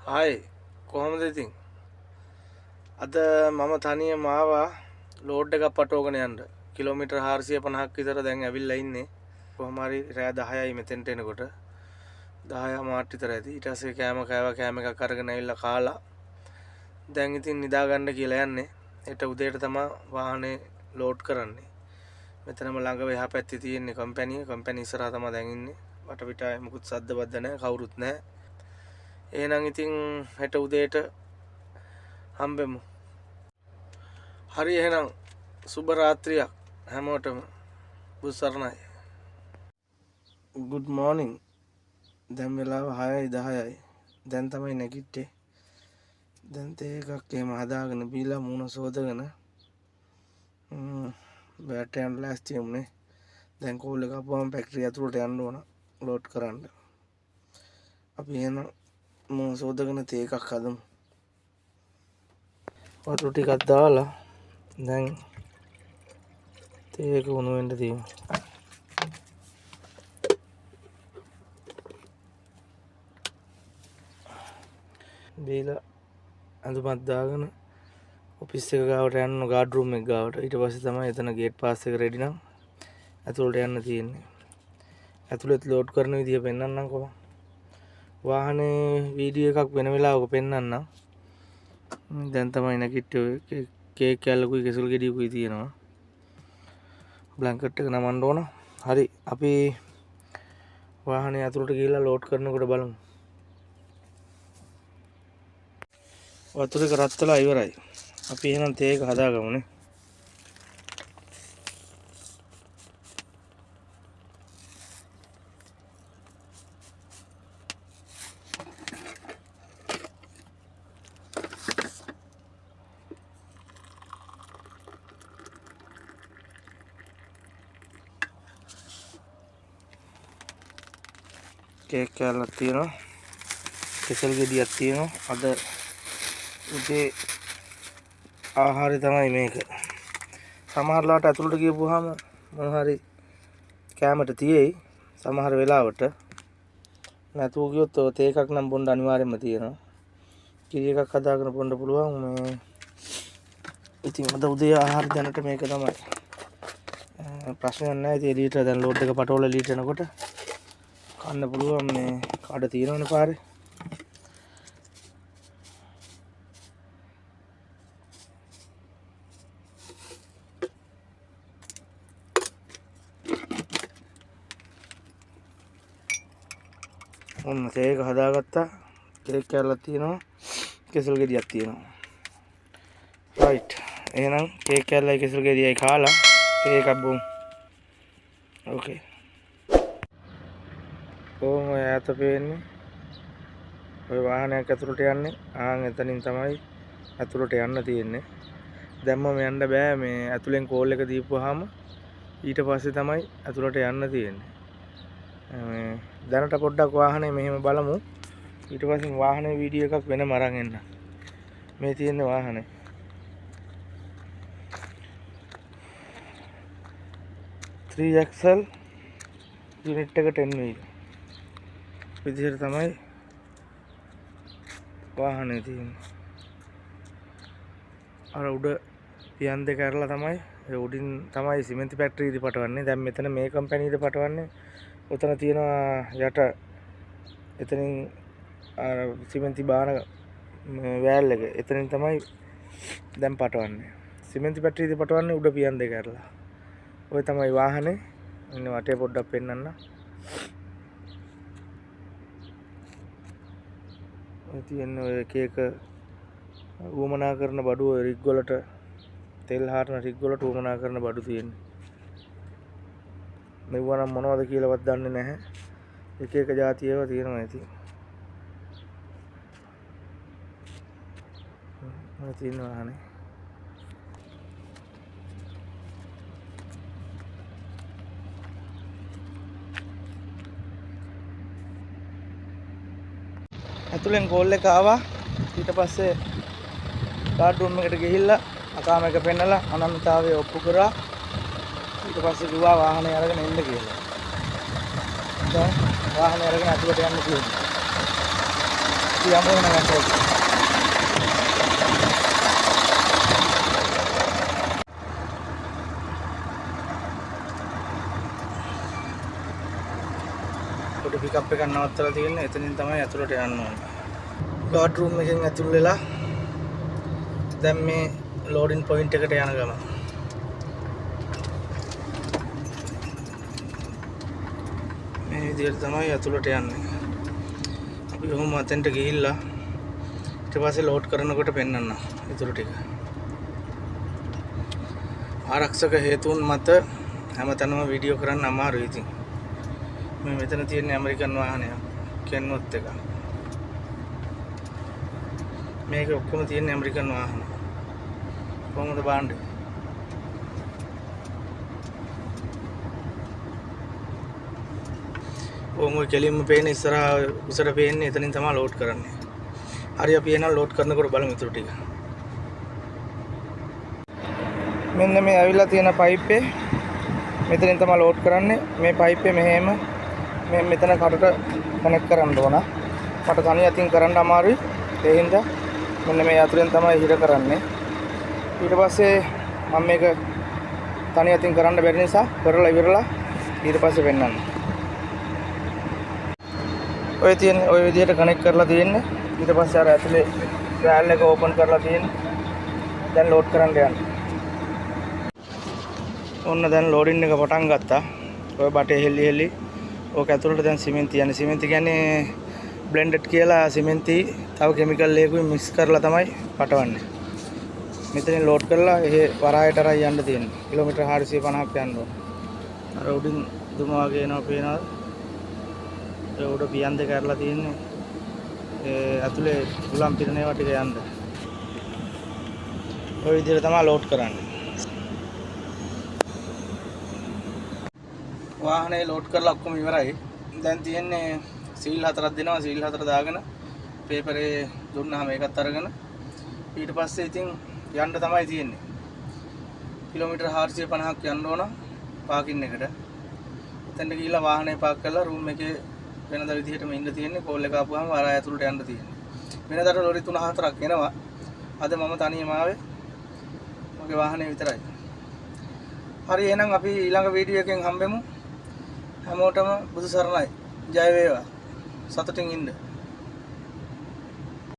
ආයි කොහොමද ඉතින්? අද මම තනියම ආවා ලෝඩ් එකක් පටවගෙන යන්න. කිලෝමීටර් 450ක් විතර දැන් ඇවිල්ලා ඉන්නේ. කොහොම හරි රෑ 10යි මෙතෙන්ට එනකොට. 10 මාට විතර ඇති. ඊට පස්සේ කෑම එකක් අරගෙන ඇවිල්ලා කාලා දැන් ඉතින් නිදා ගන්න කියලා යන්නේ. හෙට උදේට තමයි වාහනේ ලෝඩ් කරන්නේ. මෙතනම ළඟ එහා පැත්තේ තියෙන්නේ කම්පැනි ඉස්සරහා තමයි දැන් ඉන්නේ. වටපිට මොකුත් සද්ද බද්ද නැහැ, කවුරුත් නැහැ. එහෙනම් ඉතින් හෙට උදේට හම්බෙමු. හරි එහෙනම් සුබ රාත්‍රියක් හැමෝටම. බුදු සරණයි. good morning. දැන් වෙලාව 6:10යි. දැන් තමයි නැගිට්ටේ. දැන් තේ එකක් එහෙම හදාගෙන බීලා මූණ සෝදගෙන බෑට යන්න ලෑස්ති වුණේ. දැන් කෝල් එක අපුවම ෆැක්ටරි ඇතුළට යන්න ඕන ලෝඩ් කරන්න. අපි එහෙනම් මූණ සෝදගෙන තේ එකක් හදමු. වතුර ටිකක් දාලා දැන් තේ එක උණු වෙන්න තියමු. බීලා අඳුමත් දාගෙන ඔෆිස් එක ගාවට යන්න ගාඩ් රූම් එක ගාවට. ඊට පස්සේ තමයි එතන ගේට් පාස් එක රෙඩි නම් ඇතුළට යන්න තියෙන්නේ. ඇතුළත් ලෝඩ් කරන විදිය පෙන්වන්නම්කෝ. වාහනේ වීඩියෝ එකක් වෙන වෙලාවක පෙන්වන්නම්. දැන් තමයි නැගිට්ටේ. කේක් කැල්ලකුයි කෙසල් ගෙඩියකුයි තියෙනවා. බ්ලැන්කට් එක නමන්න ඕන. හරි අපි වාහනේ ඇතුළට ගිහිල්ලා ලෝඩ් කරනකොට බලමු. වතුර එක රත් වෙලා ඉවරයි. අපි එහෙනම් තේ එක හදාගමුනේ. කේක් කෑල්ලක් තියෙනවා. කෙසල් ගෙඩියක් තියෙනවා. අද උදේ ආහාරය තමයි මේක. සමහරලාට ඇතුළට ගියපුවාම මොන හරි කැමරට තියෙයි. සමහර වෙලාවට නැතුව ගියොත් තේ එකක් නම් බොන්න අනිවාර්යයෙන්ම තියෙනවා. කිරි එකක් හදාගෙන බොන්න පුළුවන්. මේ ඉතින් අද උදේ ආහාර දැනට මේක තමයි. ප්‍රශ්නයක් නැහැ. ඉතින් ලීටර දැන් ලෝඩ් එක පටවල ලීටර එනකොට කන්න පුළුවන්. මේ කඩ තියෙනවනේ පාරේ. ඔන්න තේ එක හදාගත්තා. කේක් කෑල්ලක් තියෙනවා. කෙසල් ගෙඩියක් තියෙනවා. රයිට්. එහෙනම් කේක් කෑල්ලයි කෙසල් ගෙඩියයි කාලා තේ එකක් බොමු. ඕකේ. කොහොම ඈත පේන්නේ? ඔය වාහනයක් ඇතුළට යන්නේ. එතනින් තමයි ඇතුළට යන්න තියෙන්නේ. දැම්මම යන්න බෑ. මේ ඇතුලෙන් කෝල් එක දීපුවාම ඊට පස්සේ තමයි ඇතුළට යන්න තියෙන්නේ. මේ දැනට පොඩ්ඩක් වාහනේ මෙහෙම බලමු. ඊට පස්සේ වාහනේ වීඩියෝ එකක් වෙනම අරන් එන්න. මේ තියෙන වාහනේ. Three axle යුනිට් එක 10 wheel. විදිහට තමයි වාහනේ තියෙන්නේ. අර උඩ පියන් දෙක ඇරලා තමයි ඒ උඩින් තමයි සිමෙන්ති ෆැක්ටරි ඉදි පටවන්නේ. දැන් මෙතන මේ කම්පැනි ඉදි පටවන්නේ. උතන තියෙනවා යට එතනින් අර සිමෙන්ති බාන වෑල් එක. එතනින් තමයි දැන් පටවන්නේ. සිමෙන්ති ෆැක්ටරි ඉදි පටවන්නේ උඩ පියන් දෙක ඇරලා. ඔය තමයි වාහනේ. ඉන්න වටේ පොඩ්ඩක් පෙන්නන්න. ඔය තියෙන ඔය එක එක උවමනා කරන බඩු ඔය රිග් වලට තෙල් හාරන රිග් වලට උවමනා කරන බඩු තියෙන්නේ. මෙවුවා නම් මොනවද කියලාවත් දන්නේ නැහැ. එක එක જાති ඒවා තියෙනවා ඇති. ඔය තියෙනවා අනේ. ඇතුලෙන් කෝල් එක ආවා. ඊට පස්සේ ගාඩ් රූම් එකට ගිහිල්ලා අකාම එක පෙන්නලා අනන්තතාවය ඔප්පු කරා. ඊට පස්සේ කිව්වා වාහනේ අරගෙන එන්න කියලා. දැන් වාහනේ අරගෙන ඇතුළට යන්න තියෙනවා. යමු එහෙනම් ඇටේ. පොඩි පිකප් එකක් නවත්තලා තියෙන්නේ. එතනින් තමයි ඇතුළට යන්න ඕනේ. ගාඩ් රූම් එකෙන් ඇතුල් වෙලා දැන් මේ ලෝඩින් පොයින්ට් එකට යන ගමන්. මේ විදිහට තමයි ඇතුළට යන්නේ. අපි කොහොම අතෙන්ට ගිහිල්ලා ඊට පස්සේ ලෝඩ් කරනකොට පෙන්වන්න ඉතුරු ටික. ආරක්ෂක හේතුන් මත හැමතැනම වීඩියෝ කරන්න අමාරුයි ඉතින්. මේ මෙතන තියෙන ඇමරිකන් වාහනයක් කෙන්නොත් එක. මේක ඔක්කොම තියෙන ඇමරිකන් වාහන. කොහොමද බාන්නේ? ඔය කෙලින්ම පේන ඉස්සරහා උසට පේන්නේ එතනින් තමයි ලෝඩ් කරන්නේ. හරි අපි එනවා ලෝඩ් කරනකොට බලමු ඉතුරු ටික. මෙන්න මේ ඇවිල්ලා තියෙන පයිප්පේ මෙතනින් තමයි ලෝඩ් කරන්නේ. මේ පයිප්පේ මෙහෙම මෙතන කඩට කනෙක්ට් කරන්න ඕන. මට තනිය අතින් කරන්න අමාරුයි. ඒ හින්දා මෙන්න මේ අතුරෙන් තමයි හිර කරන්නේ. ඊට පස්සේ මම මේක තනිය අතින් කරන්න බැරි නිසා කරලා ඉවරලා ඊට පස්සේ වෙන්නන්න. ඔය විදිහට කනෙක්ට් කරලා තියෙන්නේ. ඊට පස්සේ අර ඇතුලේ වැල් එක ඕපන් කරලා තියෙන්නේ. දැන් ලෝඩ් කරන්න යන්න. ඔන්න දැන් ලෝඩින් එක පටන් ගත්තා. ඔය බටේ හෙල්ලි ඕක ඇතුළට දැන් සිමෙන්ති යන්නේ. සිමෙන්ති කියන්නේ බ්ලෙන්ඩඩ් කියලා සිමෙන්ති තව කෙමිකල් එකකුයි මික්ස් කරලා තමයි පටවන්නේ. මෙතනින් ලෝඩ් කරලා එහෙ වරායට අරයි යන්න තියෙන්නේ. කිලෝමීටර් 450ක් යන්න ඕන. අර උඩින් දුම වගේ එනවා පේනවද? ඒ උඩ පියන් දෙක ඇරලා තියෙන්නේ. ඒ ඇතුලේ උලම් පිරන ඒවා ටික යන්න. ඔය විදිහට තමයි ලෝඩ් කරන්නේ. වාහනේ ලෝඩ් කරලා ඔක්කොම ඉවරයි. දැන් තියෙන්නේ සීල් 4ක් දෙනවා. සීල් 4 දාගෙන පේපරේ දුන්නාම ඒකත් අරගෙන ඊට පස්සේ ඉතින් යන්න තමයි තියෙන්නේ. කිලෝමීටර් 450ක් යන්න ඕන පාකින් එකට. එතනට ගිහිල්ලා වාහනේ පාක් කරලා රූම් එකේ වෙනද විදිහටම ඉන්න තියෙන්නේ. කෝල් එක ආපුවාම වරාය ඇතුළට යන්න තියෙන්නේ. වෙනදාට ලොරි 3-4ක් එනවා. අද මම තනියම ආවේ. මගේ වාහනේ විතරයි. හරි එහෙනම් අපි ඊළඟ වීඩියෝ එකෙන් හම්බෙමු. හැමෝටම බුදු සරණයි. ජය වේවා. සතුටින් ඉන්න.